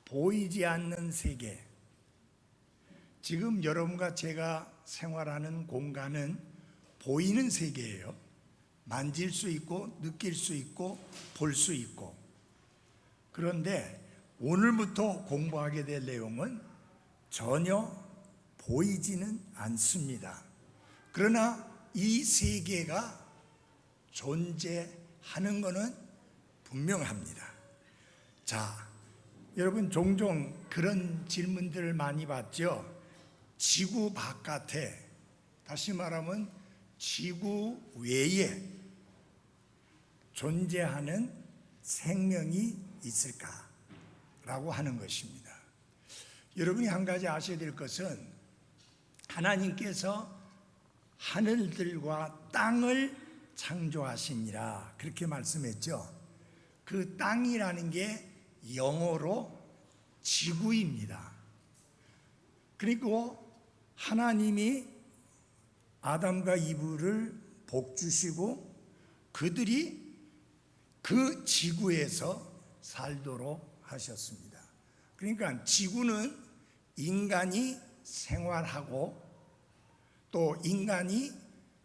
보이지 않는 세계. 지금 여러분과 제가 생활하는 공간은 보이는 세계예요. 만질 수 있고 느낄 수 있고 볼 수 있고. 그런데 오늘부터 공부하게 될 내용은 전혀 보이지는 않습니다. 그러나 이 세계가 존재하는 것은 분명합니다. 자, 여러분 종종 그런 질문들을 많이 받죠. 지구 바깥에, 다시 말하면 지구 외에 존재하는 생명이 있을까라고 하는 것입니다. 여러분이 한 가지 아셔야 될 것은 하나님께서 하늘들과 땅을 창조하시니라 그렇게 말씀했죠. 그 땅이라는 게 영어로 지구입니다. 그리고 하나님이 아담과 이브를 복 주시고 그들이 그 지구에서 살도록 하셨습니다. 그러니까 지구는 인간이 생활하고 또 인간이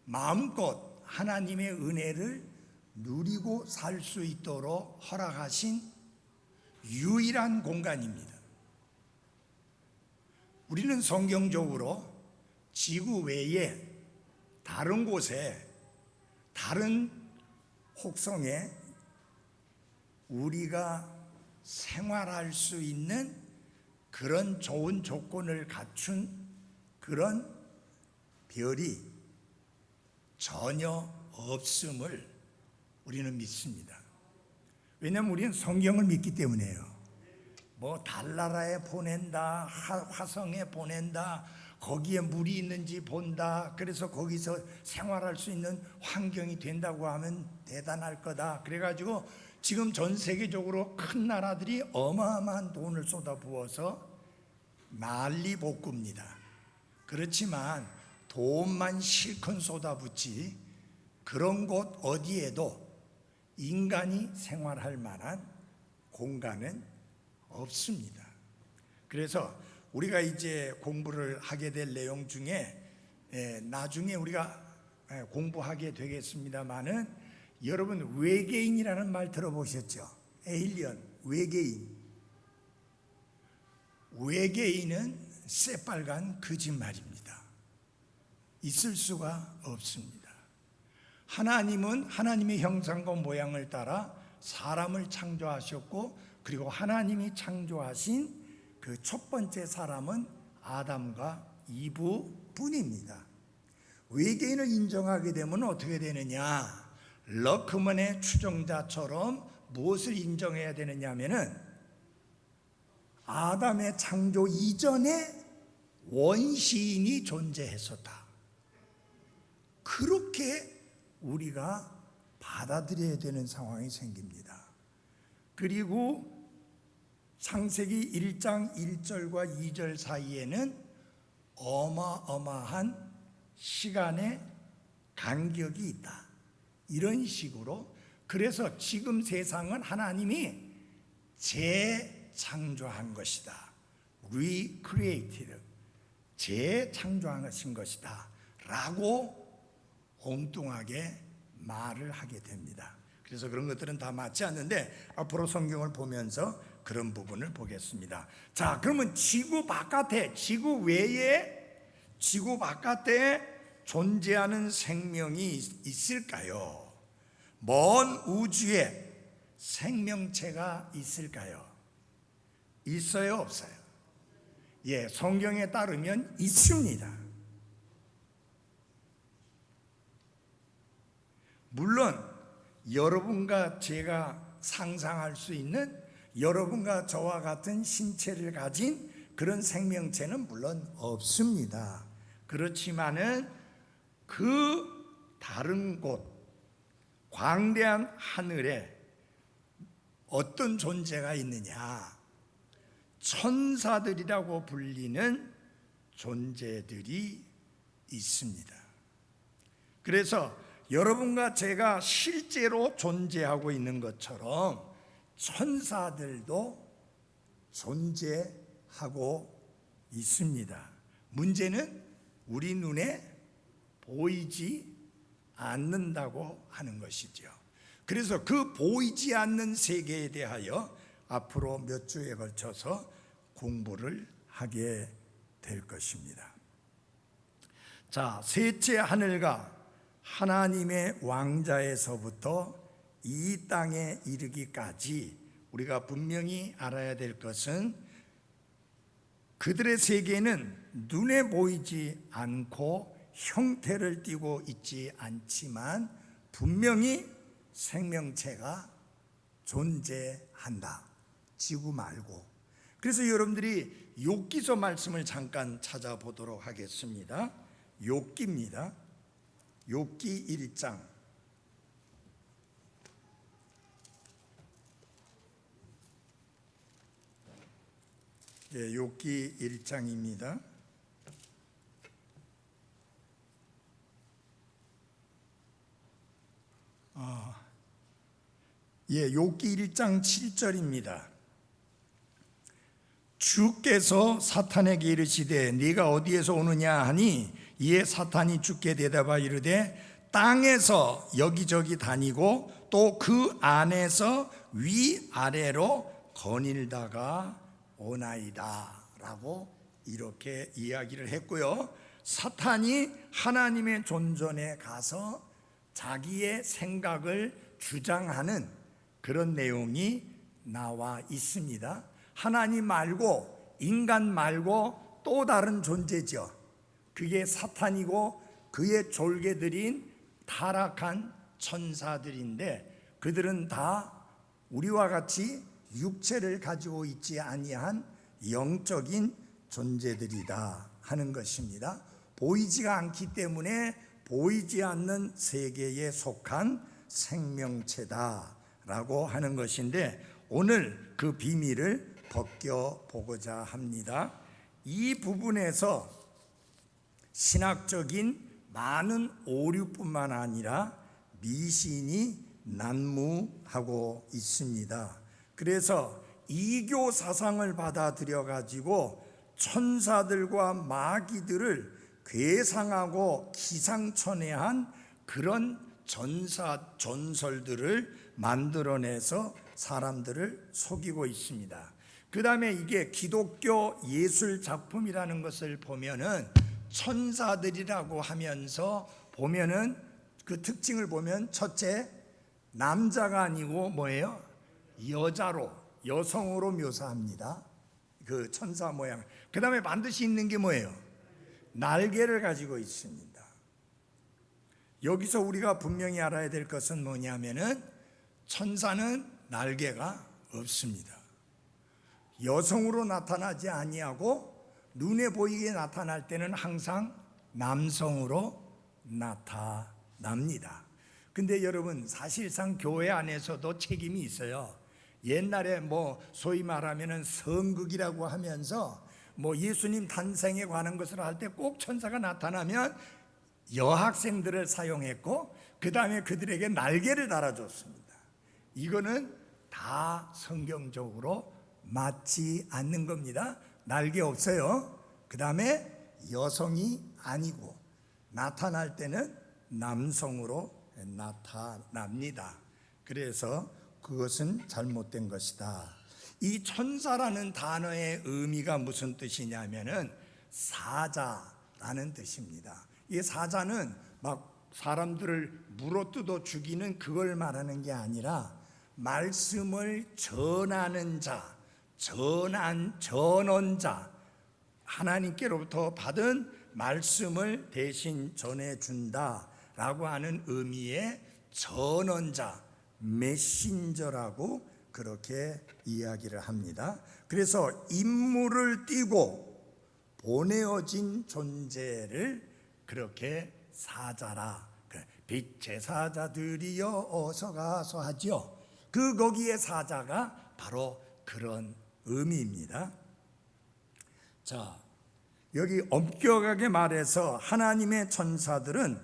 마음껏 하나님의 은혜를 누리고 살 수 있도록 허락하신 유일한 공간입니다. 우리는 성경적으로 지구 외에 다른 곳에, 다른 혹성에 우리가 생활할 수 있는 그런 좋은 조건을 갖춘 그런 별이 전혀 없음을 우리는 믿습니다. 왜냐하면 우리는 성경을 믿기 때문이에요. 뭐 달나라에 보낸다, 화성에 보낸다, 거기에 물이 있는지 본다, 그래서 거기서 생활할 수 있는 환경이 된다고 하면 대단할 거다. 그래가지고 지금 전 세계적으로 큰 나라들이 어마어마한 돈을 쏟아부어서 난리복구입니다. 그렇지만 돈만 실컷 쏟아붓지 그런 곳 어디에도 인간이 생활할 만한 공간은 없습니다. 그래서 우리가 이제 공부를 하게 될 내용 중에 나중에 우리가 공부하게 되겠습니다마는 여러분 외계인이라는 말 들어보셨죠? 에일리언, 외계인. 외계인은 새빨간 거짓말입니다. 있을 수가 없습니다. 하나님은 하나님의 형상과 모양을 따라 사람을 창조하셨고 그리고 하나님이 창조하신 그 첫 번째 사람은 아담과 이브 뿐입니다. 외계인을 인정하게 되면 어떻게 되느냐? 러크먼의 추종자처럼 무엇을 인정해야 되느냐 하면은 아담의 창조 이전에 원시인이 존재했었다. 그렇게 우리가 받아들여야 되는 상황이 생깁니다. 그리고 창세기 1장 1절과 2절 사이에는 어마어마한 시간의 간격이 있다. 이런 식으로, 그래서 지금 세상은 하나님이 재창조한 것이다. recreated, 재창조하신 것이다 라고 엉뚱하게 말을 하게 됩니다. 그래서 그런 것들은 다 맞지 않는데 앞으로 성경을 보면서 그런 부분을 보겠습니다. 자, 그러면 지구 바깥에, 지구 외에, 지구 바깥에 존재하는 생명이 있을까요? 먼 우주에 생명체가 있을까요? 있어요, 없어요? 예, 성경에 따르면 있습니다. 물론 여러분과 제가 상상할 수 있는 여러분과 저와 같은 신체를 가진 그런 생명체는 물론 없습니다. 그렇지만은 그 다른 곳, 광대한 하늘에 어떤 존재가 있느냐? 천사들이라고 불리는 존재들이 있습니다. 그래서 여러분과 제가 실제로 존재하고 있는 것처럼 천사들도 존재하고 있습니다. 문제는 우리 눈에 보이지 않는다고 하는 것이죠. 그래서 그 보이지 않는 세계에 대하여 앞으로 몇 주에 걸쳐서 공부를 하게 될 것입니다. 자, 셋째 하늘과 하나님의 왕자에서부터 이 땅에 이르기까지 우리가 분명히 알아야 될 것은 그들의 세계는 눈에 보이지 않고 형태를 띠고 있지 않지만 분명히 생명체가 존재한다. 지구 말고. 그래서 여러분들이 욥기서 말씀을 잠깐 찾아보도록 하겠습니다. 욥기입니다. 욥기 1장. 욥기 1장입니다. 욥기 1장 7절입니다. 주께서 사탄에게 이르시되 네가 어디에서 오느냐 하니 이에 사탄이 주께 대답하여 이르되 땅에서 여기저기 다니고 또 그 안에서 위아래로 거닐다가 오나이다 라고 이렇게 이야기를 했고요. 사탄이 하나님의 존전에 가서 자기의 생각을 주장하는 그런 내용이 나와 있습니다. 하나님 말고 인간 말고 또 다른 존재죠. 그게 사탄이고 그의 졸개들인 타락한 천사들인데 그들은 다 우리와 같이 육체를 가지고 있지 아니한 영적인 존재들이다 하는 것입니다. 보이지가 않기 때문에 보이지 않는 세계에 속한 생명체다라고 하는 것인데 오늘 그 비밀을 벗겨보고자 합니다. 이 부분에서 신학적인 많은 오류뿐만 아니라 미신이 난무하고 있습니다. 그래서 이교 사상을 받아들여 가지고 천사들과 마귀들을 괴상하고 기상천외한 그런 전설들을 만들어내서 사람들을 속이고 있습니다. 그 다음에 이게 기독교 예술 작품이라는 것을 보면은 천사들이라고 하면서 보면은 그 특징을 보면 첫째, 남자가 아니고 뭐예요? 여성으로 묘사합니다. 그 천사 모양. 그 다음에 반드시 있는 게 뭐예요? 날개를 가지고 있습니다. 여기서 우리가 분명히 알아야 될 것은 뭐냐면은 천사는 날개가 없습니다. 여성으로 나타나지 아니하고 눈에 보이게 나타날 때는 항상 남성으로 나타납니다. 근데 여러분 사실상 교회 안에서도 책임이 있어요. 옛날에 소위 말하면은 성극이라고 하면서 예수님 탄생에 관한 것을 할 때 꼭 천사가 나타나면 여학생들을 사용했고 그 다음에 그들에게 날개를 달아줬습니다. 이거는 다 성경적으로 맞지 않는 겁니다. 날개 없어요. 그 다음에 여성이 아니고 나타날 때는 남성으로 나타납니다. 그래서 그것은 잘못된 것이다. 이 천사라는 단어의 의미가 무슨 뜻이냐면은 사자라는 뜻입니다. 이 사자는 막 사람들을 물어뜯어 죽이는 그걸 말하는 게 아니라 말씀을 전하는 자, 전원자, 하나님께로부터 받은 말씀을 대신 전해준다라고 하는 의미의 전원자, 메신저라고 그렇게 이야기를 합니다. 그래서 임무를 띠고 보내어진 존재를 그렇게 사자라, 빛의 사자들이여 어서 가서 하죠. 거기에 사자가 바로 그런 의미입니다. 자, 여기 엄격하게 말해서 하나님의 천사들은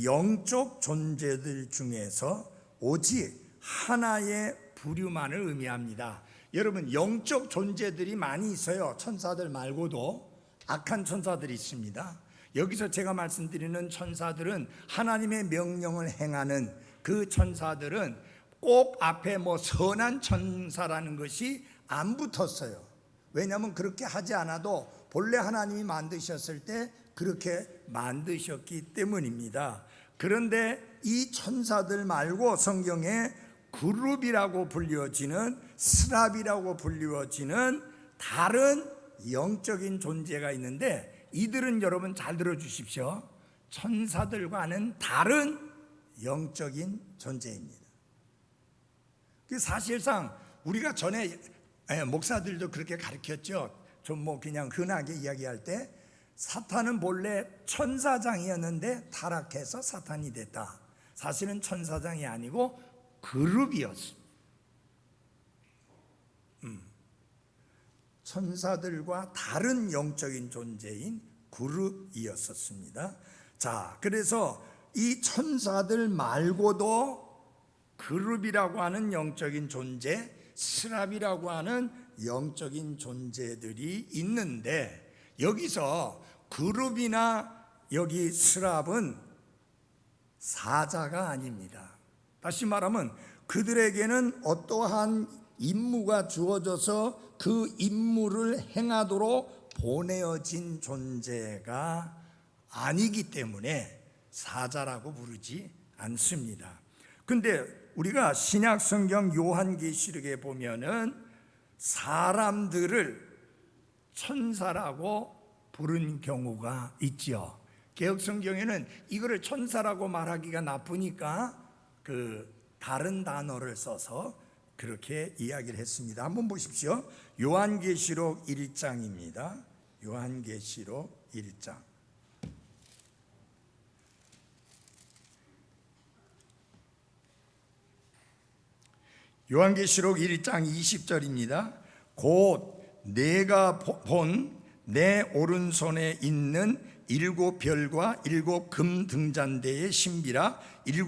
영적 존재들 중에서 오직 하나의 부류만을 의미합니다. 여러분, 영적 존재들이 많이 있어요. 천사들 말고도 악한 천사들이 있습니다. 여기서 제가 말씀드리는 천사들은 하나님의 명령을 행하는 그 천사들은 꼭 앞에 뭐 선한 천사라는 것이 안 붙었어요. 왜냐하면 그렇게 하지 않아도 본래 하나님이 만드셨을 때 그렇게 만드셨기 때문입니다. 그런데 이 천사들 말고 성경에 그룹이라고 불리워지는, 스랍이라고 불리워지는 다른 영적인 존재가 있는데, 이들은 여러분 잘 들어주십시오. 천사들과는 다른 영적인 존재입니다. 사실상 우리가 전에 목사들도 그렇게 가르쳤죠. 좀 뭐 그냥 흔하게 이야기할 때 사탄은 본래 천사장이었는데 타락해서 사탄이 됐다. 사실은 천사장이 아니고 그룹이었습니다. 천사들과 다른 영적인 존재인 그룹이었었습니다. 자, 그래서 이 천사들 말고도 그룹이라고 하는 영적인 존재, 스랍이라고 하는 영적인 존재들이 있는데, 여기서 그룹이나 여기 스랍은 사자가 아닙니다. 다시 말하면 그들에게는 어떠한 임무가 주어져서 그 임무를 행하도록 보내어진 존재가 아니기 때문에 사자라고 부르지 않습니다. 근데 우리가 신약 성경 요한계시록에 보면은 사람들을 천사라고 부른 경우가 있죠. 개역 성경에는 이거를 천사라고 말하기가 나쁘니까 그 다른 단어를 써서 그렇게 이야기를 했습니다. 한번 보십시오. 요한계시록 1장입니다. 요한계시록 1장. 요한계시록 1장 20절입니다. 곧 내가 본 내 오른손에 있는 7 별과 7 금 등잔대의 신비라. 7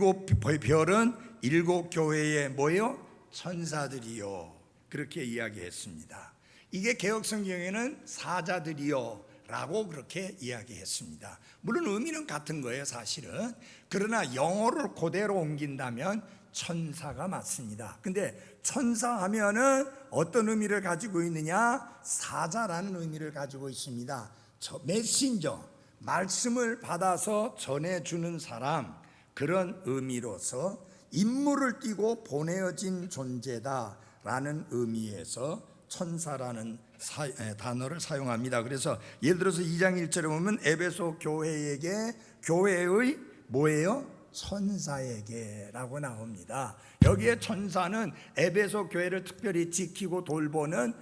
별은 7 교회의 뭐요? 천사들이요. 그렇게 이야기했습니다. 이게 개역성경에는 사자들이요 라고 그렇게 이야기했습니다. 물론 의미는 같은 거예요, 사실은. 그러나 영어를 그대로 옮긴다면 천사가 맞습니다. 근데 천사하면은 어떤 의미를 가지고 있느냐? 사자라는 의미를 가지고 있습니다. 메신저, 말씀을 받아서 전해주는 사람, 그런 의미로서 임무를 띠고 보내어진 존재다라는 의미에서 천사라는 단어를 사용합니다. 그래서 예를 들어서 2장 1절에 보면 에베소 교회에게, 교회의 뭐예요? 천사에게 라고 나옵니다. 여기에 천사는 에베소 교회를 특별히 지키고 돌보는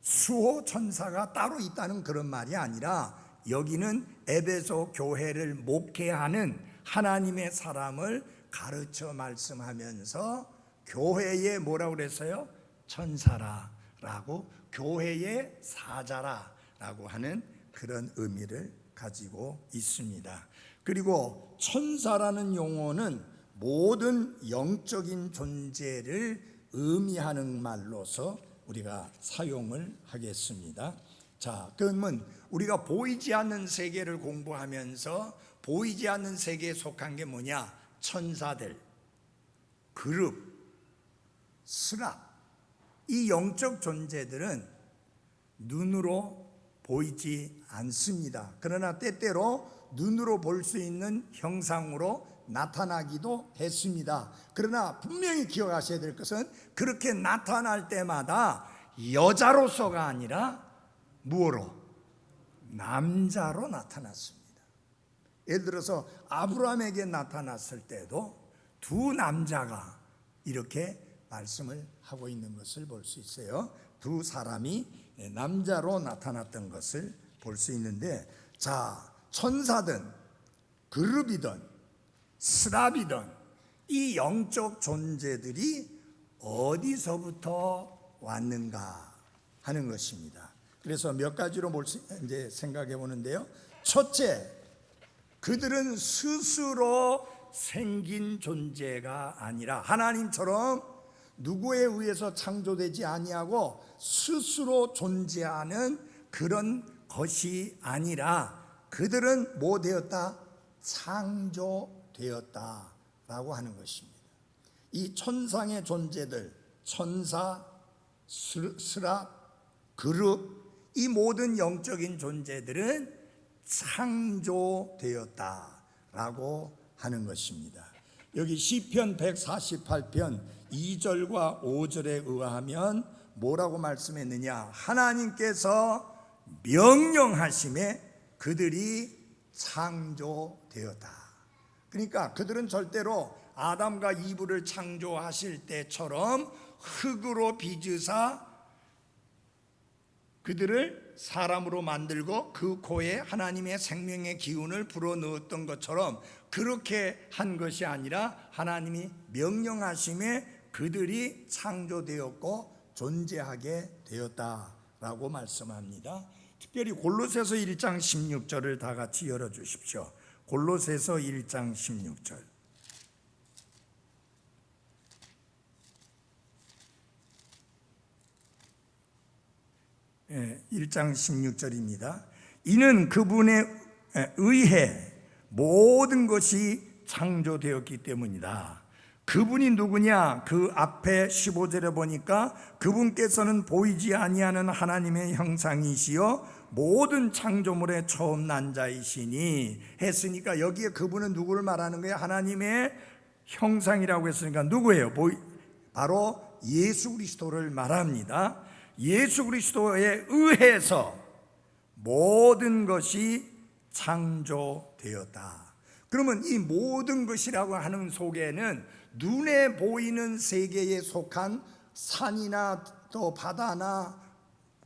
수호 천사가 따로 있다는 그런 말이 아니라, 여기는 에베소 교회를 목회하는 하나님의 사람을 가르쳐 말씀하면서 교회에 뭐라고 그랬어요? 천사라라고, 교회의 사자라라고 하는 그런 의미를 가지고 있습니다. 그리고 천사라는 용어는 모든 영적인 존재를 의미하는 말로서 우리가 사용을 하겠습니다. 자, 그러면 우리가 보이지 않는 세계를 공부하면서 보이지 않는 세계에 속한 게 뭐냐? 천사들, 그룹, 스랍, 이 영적 존재들은 눈으로 보이지 않습니다. 그러나 때때로 눈으로 볼 수 있는 형상으로 나타나기도 했습니다. 그러나 분명히 기억하셔야 될 것은 그렇게 나타날 때마다 여자로서가 아니라 무엇으로? 남자로 나타났습니다. 예를 들어서 아브라함에게 나타났을 때도 두 남자가 이렇게 말씀을 하고 있는 것을 볼 수 있어요. 두 사람이 남자로 나타났던 것을 볼 수 있는데, 자, 천사든 그룹이든 스랍이든 이 영적 존재들이 어디서부터 왔는가 하는 것입니다. 그래서 몇 가지로 이제 생각해 보는데요. 첫째, 그들은 스스로 생긴 존재가 아니라 하나님처럼 누구에 의해서 창조되지 아니하고 스스로 존재하는 그런 것이 아니라 그들은 뭐 되었다? 창조되었다라고 하는 것입니다. 이 천상의 존재들, 천사, 스랍, 그룹, 이 모든 영적인 존재들은 창조되었다라고 하는 것입니다. 여기 시편 148편 2절과 5절에 의하면 뭐라고 말씀했느냐? 하나님께서 명령하심에 그들이 창조되었다. 그러니까 그들은 절대로 아담과 이브를 창조하실 때처럼 흙으로 빚으사 그들을 사람으로 만들고 그 코에 하나님의 생명의 기운을 불어넣었던 것처럼 그렇게 한 것이 아니라 하나님이 명령하심에 그들이 창조되었고 존재하게 되었다라고 말씀합니다. 특별히 골로새서 1장 16절을 다 같이 열어주십시오. 골로새서 1장 16절. 1장 16절입니다. 이는 그분에 의해 모든 것이 창조되었기 때문이다. 그분이 누구냐? 그 앞에 15절에 보니까 그분께서는 보이지 아니하는 하나님의 형상이시여 모든 창조물의 처음 난 자이시니 했으니까 여기에 그분은 누구를 말하는 거예요? 하나님의 형상이라고 했으니까 누구예요? 바로 예수 그리스도를 말합니다. 예수 그리스도에 의해서 모든 것이 창조되었다. 그러면 이 모든 것이라고 하는 속에는 눈에 보이는 세계에 속한 산이나 또 바다나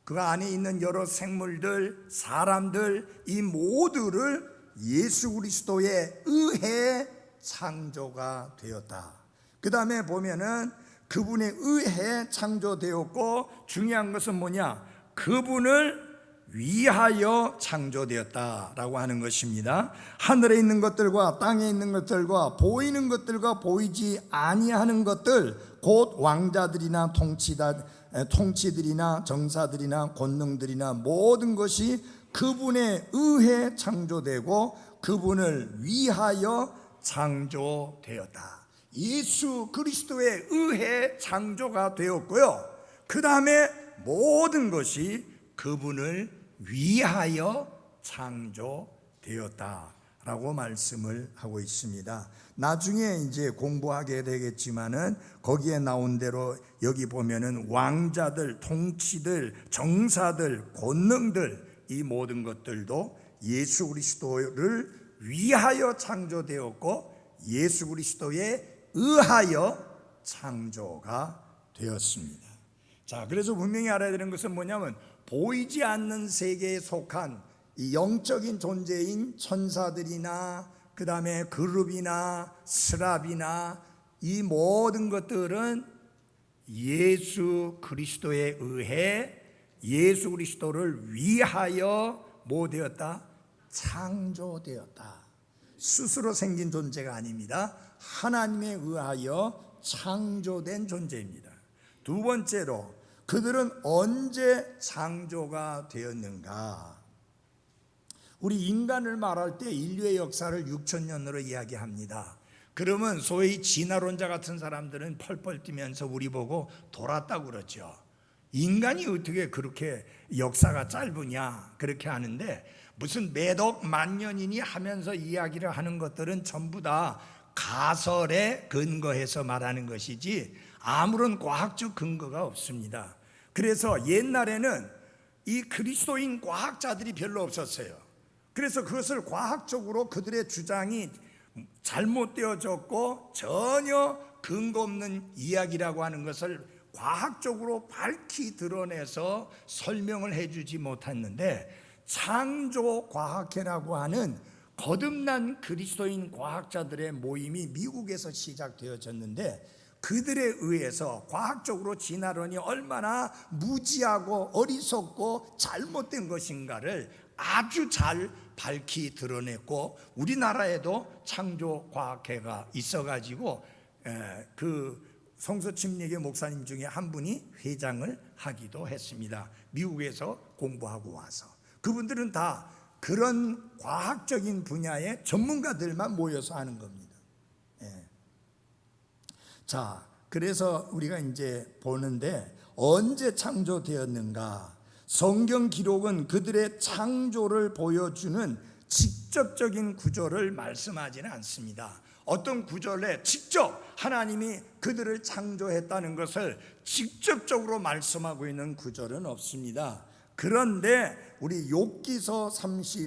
그 안에 있는 여러 생물들, 사람들, 이 모두를 예수 그리스도에 의해 창조가 되었다. 그 다음에 보면은 그분에 의해 창조되었고 중요한 것은 뭐냐? 그분을 위하여 창조되었다라고 하는 것입니다. 하늘에 있는 것들과 땅에 있는 것들과 보이는 것들과 보이지 아니하는 것들, 곧 왕자들이나 통치들이나 정사들이나 권능들이나 모든 것이 그분에 의해 창조되고 그분을 위하여 창조되었다. 예수 그리스도에 의해 창조가 되었고요. 그 다음에 모든 것이 그분을 위하여 창조되었다라고 말씀을 하고 있습니다. 나중에 이제 공부하게 되겠지만은 거기에 나온 대로 여기 보면은 왕자들, 통치들, 정사들, 권능들 이 모든 것들도 예수 그리스도를 위하여 창조되었고 예수 그리스도에 의하여 창조가 되었습니다. 자, 그래서 분명히 알아야 되는 것은 뭐냐면 보이지 않는 세계에 속한 이 영적인 존재인 천사들이나 그 다음에 그룹이나 스랍이나 이 모든 것들은 예수 그리스도에 의해 예수 그리스도를 위하여 뭐 되었다? 창조되었다. 스스로 생긴 존재가 아닙니다. 하나님에 의하여 창조된 존재입니다. 두 번째로 그들은 언제 창조가 되었는가? 우리 인간을 말할 때 인류의 역사를 6,000년으로 이야기합니다. 그러면 소위 진화론자 같은 사람들은 펄펄 뛰면서 우리 보고 돌았다고 그러죠. 인간이 어떻게 그렇게 역사가 짧으냐 그렇게 하는데 무슨 몇억 만년이니 하면서 이야기를 하는 것들은 전부 다 가설에 근거해서 말하는 것이지 아무런 과학적 근거가 없습니다. 그래서 옛날에는 이 그리스도인 과학자들이 별로 없었어요. 그래서 그것을 과학적으로 그들의 주장이 잘못되어졌고 전혀 근거 없는 이야기라고 하는 것을 과학적으로 밝히 드러내서 설명을 해주지 못했는데 창조과학회라고 하는 거듭난 그리스도인 과학자들의 모임이 미국에서 시작되어졌는데 그들에 의해서 과학적으로 진화론이 얼마나 무지하고 어리석고 잘못된 것인가를 아주 잘 밝히 드러냈고 우리나라에도 창조과학회가 있어가지고 그 성서 침례교 목사님 중에 한 분이 회장을 하기도 했습니다. 미국에서 공부하고 와서. 그분들은 다 그런 과학적인 분야의 전문가들만 모여서 하는 겁니다. 예. 자, 그래서 우리가 이제 보는데 언제 창조되었는가? 성경 기록은 그들의 창조를 보여주는 직접적인 구조를 말씀하지는 않습니다. 어떤 구절에 직접 하나님이 그들을 창조했다는 것을 직접적으로 말씀하고 있는 구절은 없습니다. 그런데 우리 욥기서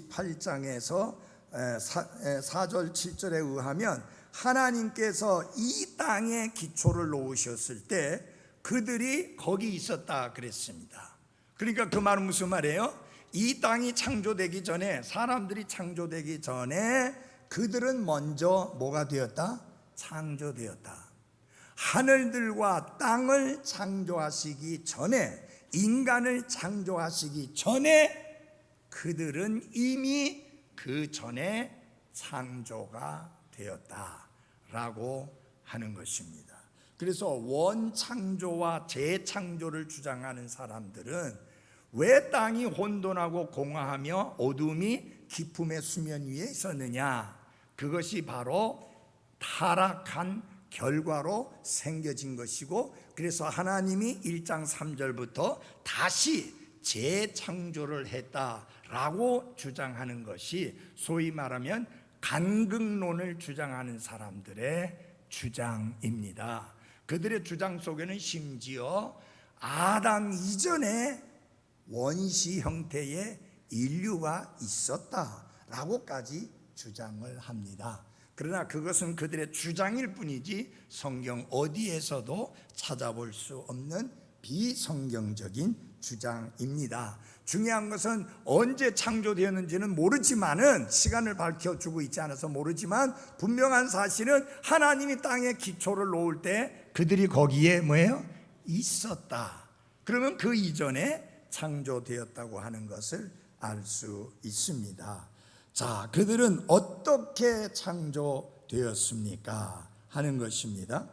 38장에서 4절 7절에 의하면 하나님께서 이 땅에 기초를 놓으셨을 때 그들이 거기 있었다 그랬습니다. 그러니까 그 말은 무슨 말이에요? 이 땅이 창조되기 전에, 사람들이 창조되기 전에 그들은 먼저 뭐가 되었다? 창조되었다. 하늘들과 땅을 창조하시기 전에, 인간을 창조하시기 전에 그들은 이미 그 전에 창조가 되었다라고 하는 것입니다. 그래서 원창조와 재창조를 주장하는 사람들은 왜 땅이 혼돈하고 공허하며 어둠이 깊음의 수면 위에 있었느냐? 그것이 바로 타락한 결과로 생겨진 것이고, 그래서 하나님이 1장 3절부터 다시 재창조를 했다라고 주장하는 것이 소위 말하면 간극론을 주장하는 사람들의 주장입니다. 그들의 주장 속에는 심지어 아담 이전에 원시 형태의 인류가 있었다라고까지 주장을 합니다. 그러나 그것은 그들의 주장일 뿐이지 성경 어디에서도 찾아볼 수 없는 비성경적인 주장입니다. 중요한 것은 언제 창조되었는지는 모르지만은, 시간을 밝혀주고 있지 않아서 모르지만 분명한 사실은 하나님이 땅에 기초를 놓을 때 그들이 거기에 뭐예요? 있었다. 그러면 그 이전에 창조되었다고 하는 것을 알 수 있습니다. 자, 그들은 어떻게 창조되었습니까? 하는 것입니다.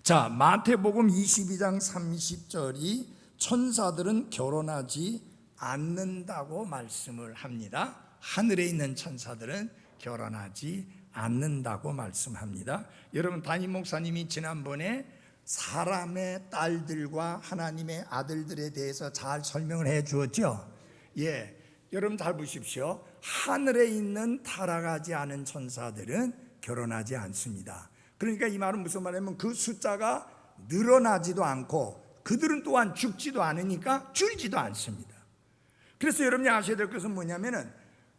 자, 마태복음 22장 30절이 천사들은 결혼하지 않는다고 말씀을 합니다. 하늘에 있는 천사들은 결혼하지 않는다고 말씀합니다. 여러분, 담임 목사님이 지난번에 사람의 딸들과 하나님의 아들들에 대해서 잘 설명을 해 주었죠. 예, 여러분 잘 보십시오. 하늘에 있는 타락하지 않은 천사들은 결혼하지 않습니다. 그러니까 이 말은 무슨 말이냐면 그 숫자가 늘어나지도 않고 그들은 또한 죽지도 않으니까 줄지도 않습니다. 그래서 여러분이 아셔야 될 것은 뭐냐면은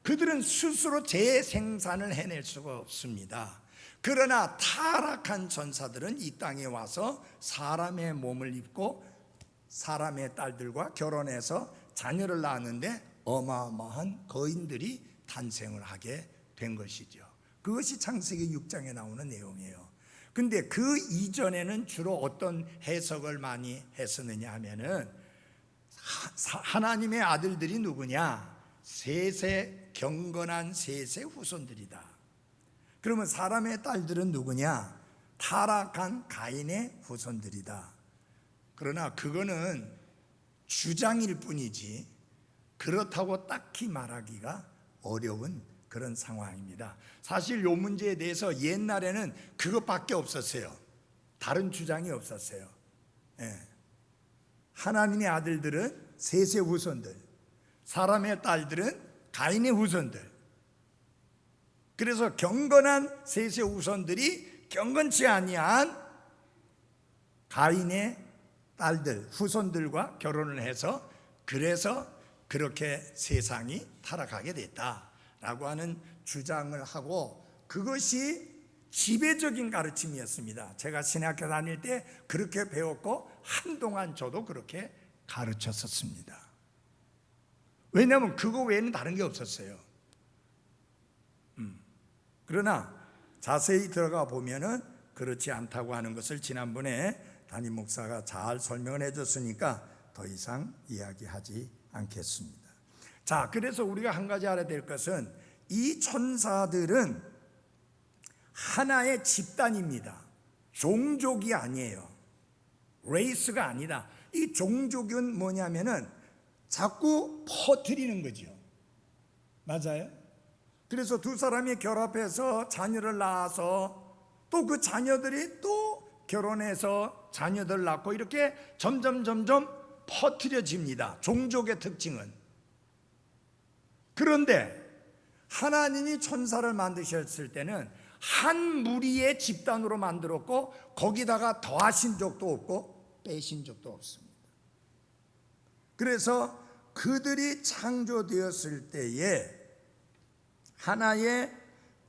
그들은 스스로 재생산을 해낼 수가 없습니다. 그러나 타락한 천사들은 이 땅에 와서 사람의 몸을 입고 사람의 딸들과 결혼해서 자녀를 낳았는데 어마어마한 거인들이 탄생을 하게 된 것이죠. 그것이 창세기 6장에 나오는 내용이에요. 근데 그 이전에는 주로 어떤 해석을 많이 했었느냐 하면은 하나님의 아들들이 누구냐? 셋의 경건한 셋의 후손들이다. 그러면 사람의 딸들은 누구냐? 타락한 가인의 후손들이다. 그러나 그거는 주장일 뿐이지 그렇다고 딱히 말하기가 어려운 그런 상황입니다. 사실 이 문제에 대해서 옛날에는 그것밖에 없었어요. 다른 주장이 없었어요. 예. 하나님의 아들들은 셋의 후손들, 사람의 딸들은 가인의 후손들. 그래서 경건한 셋의 후손들이 경건치 아니한 가인의 딸들, 후손들과 결혼을 해서 그래서 그렇게 세상이 타락하게 됐다라고 하는 주장을 하고, 그것이 지배적인 가르침이었습니다. 제가 신학교 다닐 때 그렇게 배웠고 한동안 저도 그렇게 가르쳤었습니다. 왜냐하면 그거 외에는 다른 게 없었어요. 그러나 자세히 들어가 보면은 그렇지 않다고 하는 것을 지난번에 담임 목사가 잘 설명을 해줬으니까 더 이상 이야기하지 않겠습니다. 자, 그래서 우리가 한 가지 알아야 될 것은 이 천사들은 하나의 집단입니다. 종족이 아니에요. 레이스가 아니다. 이 종족은 뭐냐면은 자꾸 퍼뜨리는 거죠. 맞아요? 그래서 두 사람이 결합해서 자녀를 낳아서 또 그 자녀들이 또 결혼해서 자녀들 낳고 이렇게 점점 퍼뜨려집니다. 종족의 특징은. 그런데 하나님이 천사를 만드셨을 때는 한 무리의 집단으로 만들었고 거기다가 더하신 적도 없고 빼신 적도 없습니다. 그래서 그들이 창조되었을 때에 하나의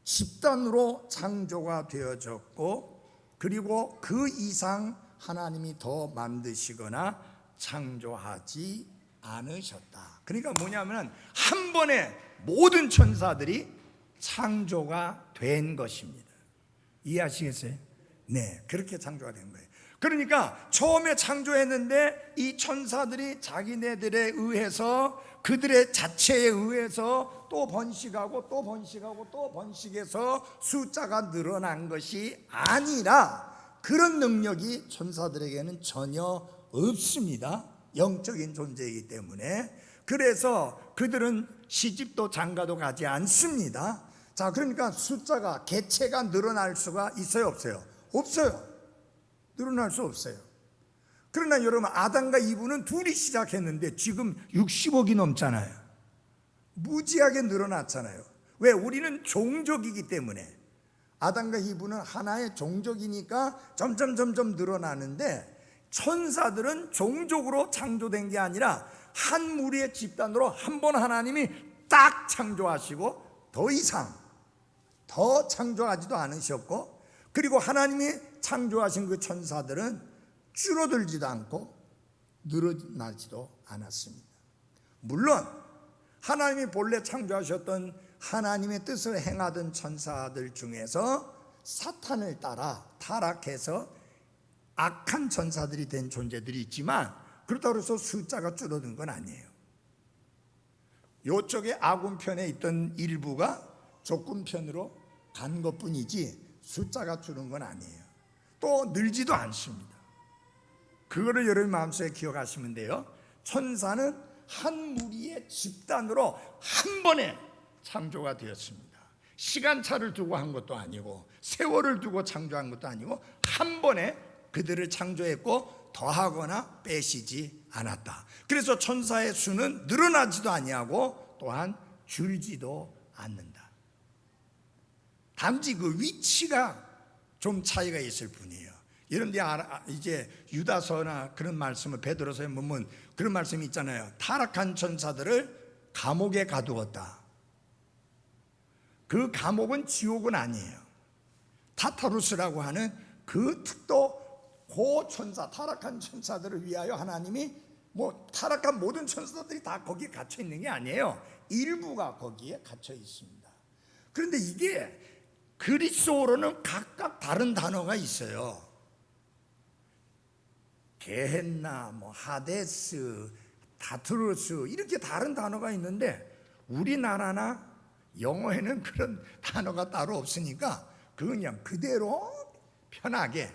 집단으로 창조가 되어졌고, 그리고 그 이상 하나님이 더 만드시거나 창조하지 않으셨다. 그러니까 뭐냐면 한 번에 모든 천사들이 창조가 된 것입니다. 이해하시겠어요? 네, 그렇게 창조가 된 거예요. 그러니까 처음에 창조했는데 이 천사들이 자기네들에 의해서, 그들의 자체에 의해서 또 번식하고 또 번식하고 또 번식해서 숫자가 늘어난 것이 아니라, 그런 능력이 천사들에게는 전혀 없습니다. 영적인 존재이기 때문에. 그래서 그들은 시집도 장가도 가지 않습니다. 자, 그러니까 숫자가, 개체가 늘어날 수가 있어요, 없어요? 없어요. 늘어날 수 없어요. 그러나 여러분, 아담과 이브는 둘이 시작했는데 지금 60억이 넘잖아요. 무지하게 늘어났잖아요. 왜? 우리는 종족이기 때문에. 아담과 이브는 하나의 종족이니까 점점 늘어나는데, 천사들은 종족으로 창조된 게 아니라 한 무리의 집단으로 한 번 하나님이 딱 창조하시고 더 이상 더 창조하지도 않으셨고, 그리고 하나님이 창조하신 그 천사들은 줄어들지도 않고 늘어나지도 않았습니다. 물론 하나님이 본래 창조하셨던 하나님의 뜻을 행하던 천사들 중에서 사탄을 따라 타락해서 악한 천사들이 된 존재들이 있지만, 그렇다고 해서 숫자가 줄어든 건 아니에요. 이쪽에 아군편에 있던 일부가 적군편으로 간 것뿐이지 숫자가 줄은 건 아니에요. 또 늘지도 않습니다. 그거를 여러분 마음속에 기억하시면 돼요. 천사는 한 무리의 집단으로 한 번에 창조가 되었습니다. 시간차를 두고 한 것도 아니고 세월을 두고 창조한 것도 아니고 한 번에 그들을 창조했고 더하거나 빼시지 않았다. 그래서 천사의 수는 늘어나지도 아니하고 또한 줄지도 않는다. 단지 그 위치가 좀 차이가 있을 뿐이에요. 여러분들이 이제 유다서나 그런 말씀을 베드로서에 보면 그런 말씀이 있잖아요. 타락한 천사들을 감옥에 가두었다. 그 감옥은 지옥은 아니에요. 타타루스라고 하는 그 특도 고천사, 타락한 천사들을 위하여 하나님이 타락한 모든 천사들이 다 거기에 갇혀 있는 게 아니에요. 일부가 거기에 갇혀 있습니다. 그런데 이게 그리스어로는 각각 다른 단어가 있어요. 게헨나, 하데스, 타트루스 이렇게 다른 단어가 있는데, 우리나라나 영어에는 그런 단어가 따로 없으니까 그냥 그대로 편하게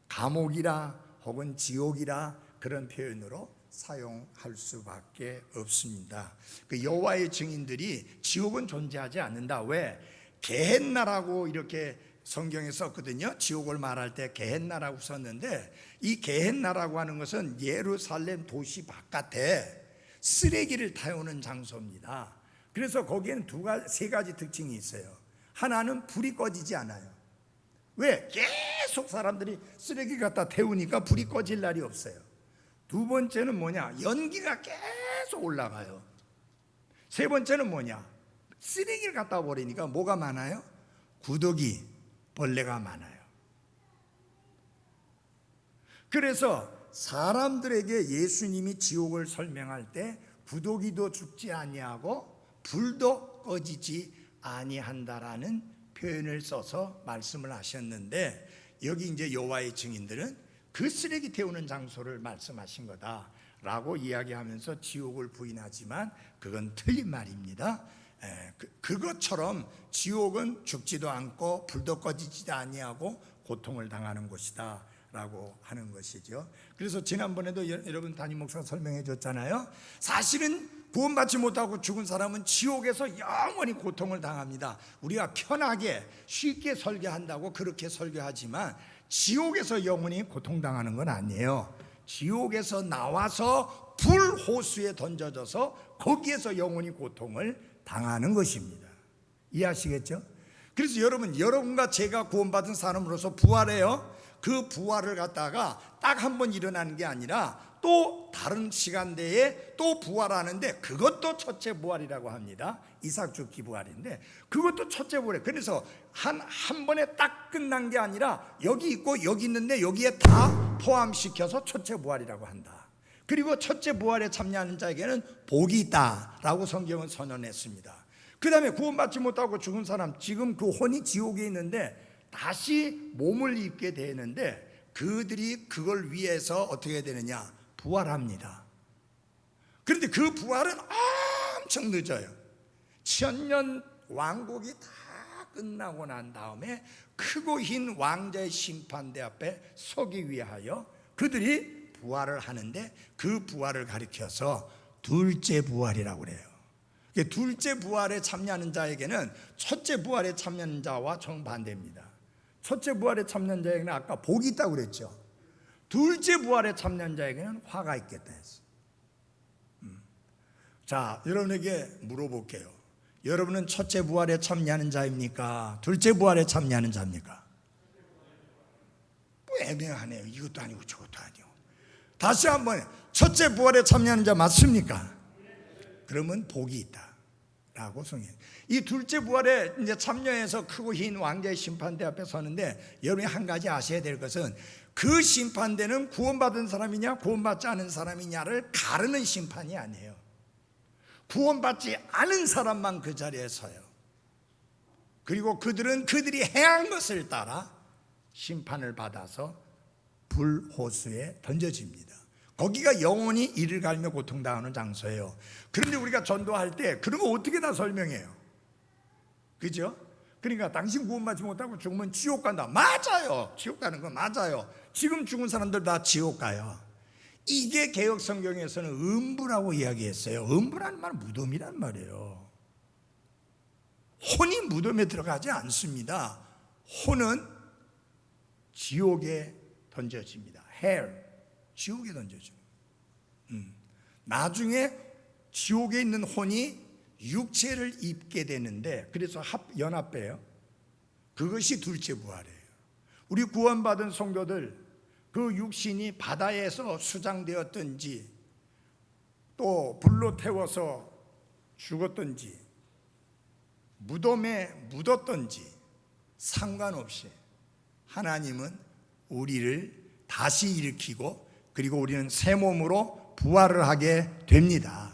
감옥이라 혹은 지옥이라 그런 표현으로 사용할 수밖에 없습니다. 그 여호와의 증인들이 지옥은 존재하지 않는다. 왜? 게헨나라고 이렇게 성경에 썼거든요. 지옥을 말할 때 게헨나라고 썼는데, 이 게헨나라고 하는 것은 예루살렘 도시 바깥에 쓰레기를 태우는 장소입니다. 그래서 거기에는 세 가지 특징이 있어요. 하나는 불이 꺼지지 않아요. 왜? 계속 사람들이 쓰레기 갖다 태우니까 불이 꺼질 날이 없어요. 두 번째는 뭐냐? 연기가 계속 올라가요. 세 번째는 뭐냐? 쓰레기를 갖다 버리니까 뭐가 많아요? 구더기, 벌레가 많아요. 그래서 사람들에게 예수님이 지옥을 설명할 때 구더기도 죽지 아니하고 불도 꺼지지 아니한다라는 표현을 써서 말씀을 하셨는데, 여기 이제 여호와의 증인들은 그 쓰레기 태우는 장소를 말씀하신 거다라고 이야기하면서 지옥을 부인하지만 그건 틀린 말입니다. 그것처럼 지옥은 죽지도 않고 불도 꺼지지도 아니하고 고통을 당하는 곳이다 라고 하는 것이죠. 그래서 지난번에도 여러분 담임 목사가 설명해 줬잖아요. 사실은 구원받지 못하고 죽은 사람은 지옥에서 영원히 고통을 당합니다. 우리가 편하게 쉽게 설교한다고 그렇게 설교하지만 지옥에서 영원히 고통당하는 건 아니에요. 지옥에서 나와서 불호수에 던져져서 거기에서 영원히 고통을 당하는 것입니다. 이해하시겠죠? 그래서 여러분과 제가 구원받은 사람으로서 부활해요. 그 부활을 갖다가 딱 한 번 일어나는 게 아니라 또 다른 시간대에 또 부활하는데 그것도 첫째 부활이라고 합니다. 이삭 죽기 부활인데 그것도 첫째 부활이에요. 그래서 한 번에 딱 끝난 게 아니라 여기 있고 여기 있는데 여기에 다 포함시켜서 첫째 부활이라고 한다. 그리고 첫째 부활에 참여하는 자에게는 복이 있다라고 성경은 선언했습니다. 그 다음에 구원받지 못하고 죽은 사람, 지금 그 혼이 지옥에 있는데 다시 몸을 입게 되는데 그들이 그걸 위해서 어떻게 해야 되느냐? 부활합니다. 그런데 그 부활은 엄청 늦어요. 천년 왕국이 다 끝나고 난 다음에 크고 흰 왕자의 심판대 앞에 서기 위하여 그들이 부활을 하는데 그 부활을 가리켜서 둘째 부활이라고 그래요. 둘째 부활에 참여하는 자에게는 첫째 부활에 참여하는 자와 정반대입니다. 첫째 부활에 참여한 자에게는 아까 복이 있다고 그랬죠. 둘째 부활에 참여한 자에게는 화가 있겠다 했어. 자, 여러분에게 물어볼게요. 여러분은 첫째 부활에 참여하는 자입니까? 둘째 부활에 참여하는 자입니까? 뭐 애매하네요. 이것도 아니고 저것도 아니고. 다시 한번, 첫째 부활에 참여하는 자 맞습니까? 그러면 복이 있다 라고 성경. 이 둘째 부활에 이제 참여해서 크고 흰 왕자의 심판대 앞에 서는데 여러분이 한 가지 아셔야 될 것은 그 심판대는 구원받은 사람이냐 구원받지 않은 사람이냐를 가르는 심판이 아니에요. 구원받지 않은 사람만 그 자리에 서요. 그리고 그들은 그들이 행한 것을 따라 심판을 받아서 불호수에 던져집니다. 거기가 영원히 이를 갈며 고통당하는 장소예요. 그런데 우리가 전도할 때 그런 거 어떻게 다 설명해요? 그죠? 그러니까 당신 구원받지 못하고 죽으면 지옥 간다. 맞아요. 지옥 가는 건 맞아요. 지금 죽은 사람들 다 지옥 가요. 이게 개역 성경에서는 음부라고 이야기했어요. 음부라는 말은 무덤이란 말이에요. 혼이 무덤에 들어가지 않습니다. 혼은 지옥에 던져집니다. hell, 지옥에 던져집니다. 나중에 지옥에 있는 혼이 육체를 입게 되는데 그래서 연합돼요. 그것이 둘째 부활이에요. 우리 구원받은 성도들 그 육신이 바다에서 수장되었든지 또 불로 태워서 죽었든지 무덤에 묻었든지 상관없이 하나님은 우리를 다시 일으키고 그리고 우리는 새 몸으로 부활을 하게 됩니다.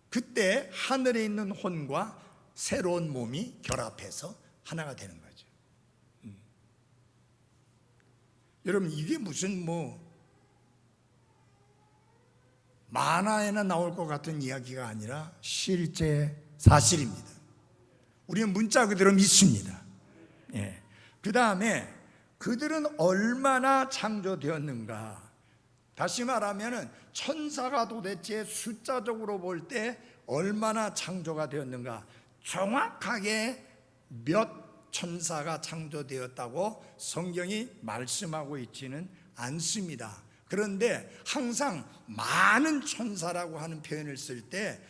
그때 하늘에 있는 혼과 새로운 몸이 결합해서 하나가 되는 거죠. 여러분 이게 무슨 만화에나 나올 것 같은 이야기가 아니라 실제 사실입니다. 우리는 문자 그대로 믿습니다. 예. 그 다음에 그들은 얼마나 창조되었는가. 다시 말하면 천사가 도대체 숫자적으로 볼 때 얼마나 창조가 되었는가. 정확하게 몇 천사가 창조되었다고 성경이 말씀하고 있지는 않습니다. 그런데 항상 많은 천사라고 하는 표현을 쓸 때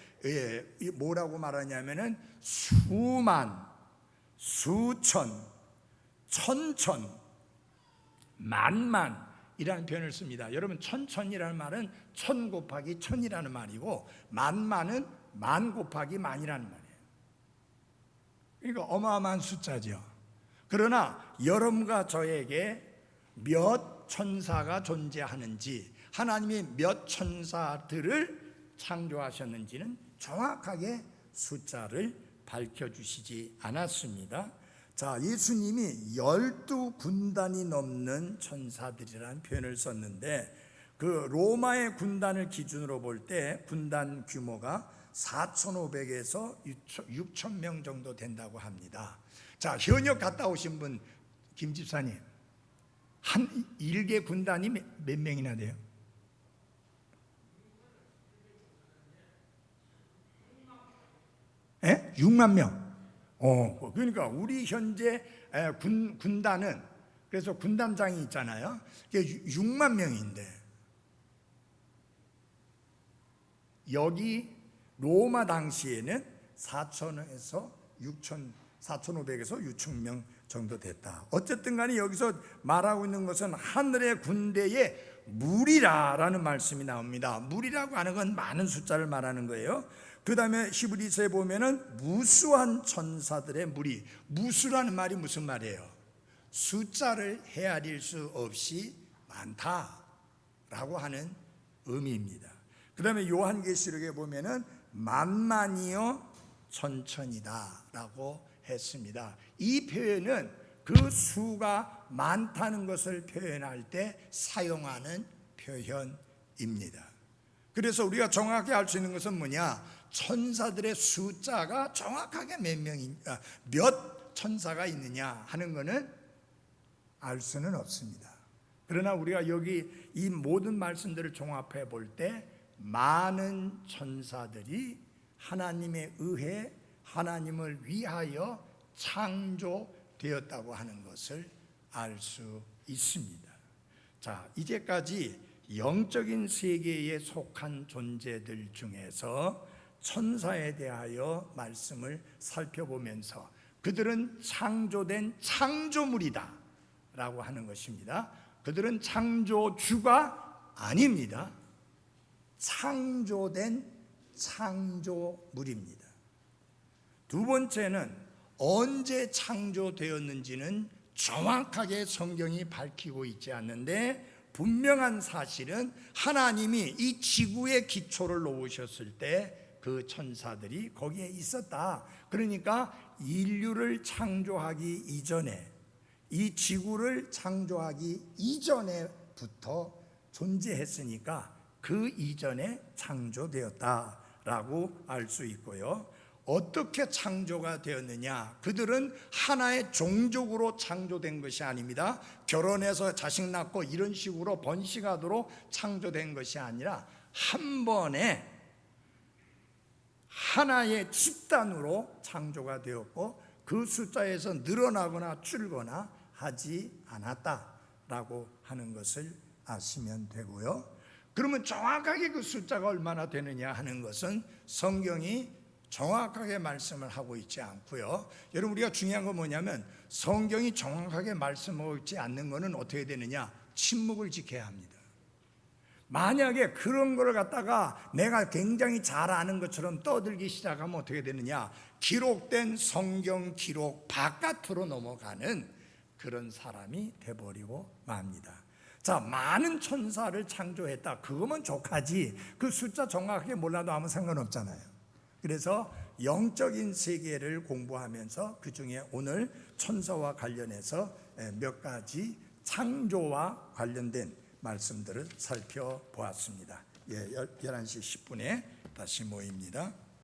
뭐라고 말하냐면은 수만, 수천, 천천, 만만이라는 표현을 씁니다. 여러분 천천이라는 말은 천 곱하기 천이라는 말이고 만만은 만 곱하기 만이라는 말이에요. 그러니까 어마어마한 숫자죠. 그러나 여러분과 저에게 몇 천사가 존재하는지 하나님이 몇 천사들을 창조하셨는지는 정확하게 숫자를 밝혀주시지 않았습니다. 자, 예수님이 12군단이 넘는 천사들이라는 표현을 썼는데 그 로마의 군단을 기준으로 볼 때 군단 규모가 4,500에서 6,000명 정도 된다고 합니다. 자, 현역 갔다 오신 분, 김 집사님, 한 일개 군단이 몇 명이나 돼요? 예? 6만 명. 그러니까 우리 현재 군단은, 그래서 군단장이 있잖아요. 그게 6만 명인데, 여기 로마 당시에는 4,000에서 6,000, 4,500에서 6,000명 정도 됐다. 어쨌든 간에 여기서 말하고 있는 것은 하늘의 군대의 무리라라는 말씀이 나옵니다. 무리라고 하는 건 많은 숫자를 말하는 거예요. 그 다음에 히브리서에 보면은 무수한 천사들의 무리. 무수라는 말이 무슨 말이에요? 숫자를 헤아릴 수 없이 많다라고 하는 의미입니다. 그 다음에 요한계시록에 보면은 만만이요 천천이다라고 했습니다. 이 표현은 그 수가 많다는 것을 표현할 때 사용하는 표현입니다. 그래서 우리가 정확히 알 수 있는 것은 뭐냐? 천사들의 숫자가 정확하게 몇 천사가 있느냐 하는 것은 알 수는 없습니다. 그러나 우리가 여기 이 모든 말씀들을 종합해 볼 때 많은 천사들이 하나님에 의해 하나님을 위하여 창조되었다고 하는 것을 알 수 있습니다. 자, 이제까지 영적인 세계에 속한 존재들 중에서 천사에 대하여 말씀을 살펴보면서 그들은 창조된 창조물이다 라고 하는 것입니다. 그들은 창조주가 아닙니다. 창조된 창조물입니다. 두 번째는 언제 창조되었는지는 정확하게 성경이 밝히고 있지 않는데, 분명한 사실은 하나님이 이 지구의 기초를 놓으셨을 때 그 천사들이 거기에 있었다. 그러니까 인류를 창조하기 이전에, 이 지구를 창조하기 이전에부터 존재했으니까 그 이전에 창조되었다라고 알 수 있고요. 어떻게 창조가 되었느냐? 그들은 하나의 종족으로 창조된 것이 아닙니다. 결혼해서 자식 낳고 이런 식으로 번식하도록 창조된 것이 아니라 한 번에 하나의 집단으로 창조가 되었고, 그 숫자에서 늘어나거나 줄거나 하지 않았다라고 하는 것을 아시면 되고요. 그러면 정확하게 그 숫자가 얼마나 되느냐 하는 것은 성경이 정확하게 말씀을 하고 있지 않고요. 여러분, 우리가 중요한 건 뭐냐면 성경이 정확하게 말씀하고 있지 않는 것은 어떻게 되느냐? 침묵을 지켜야 합니다. 만약에 그런 걸 갖다가 내가 굉장히 잘 아는 것처럼 떠들기 시작하면 어떻게 되느냐? 기록된 성경 기록 바깥으로 넘어가는 그런 사람이 돼버리고 맙니다. 자, 많은 천사를 창조했다. 그거면 족하지. 그 숫자 정확하게 몰라도 아무 상관없잖아요. 그래서 영적인 세계를 공부하면서 그 중에 오늘 천사와 관련해서 몇 가지 창조와 관련된 말씀들을 살펴보았습니다. 11시 10분에 다시 모입니다.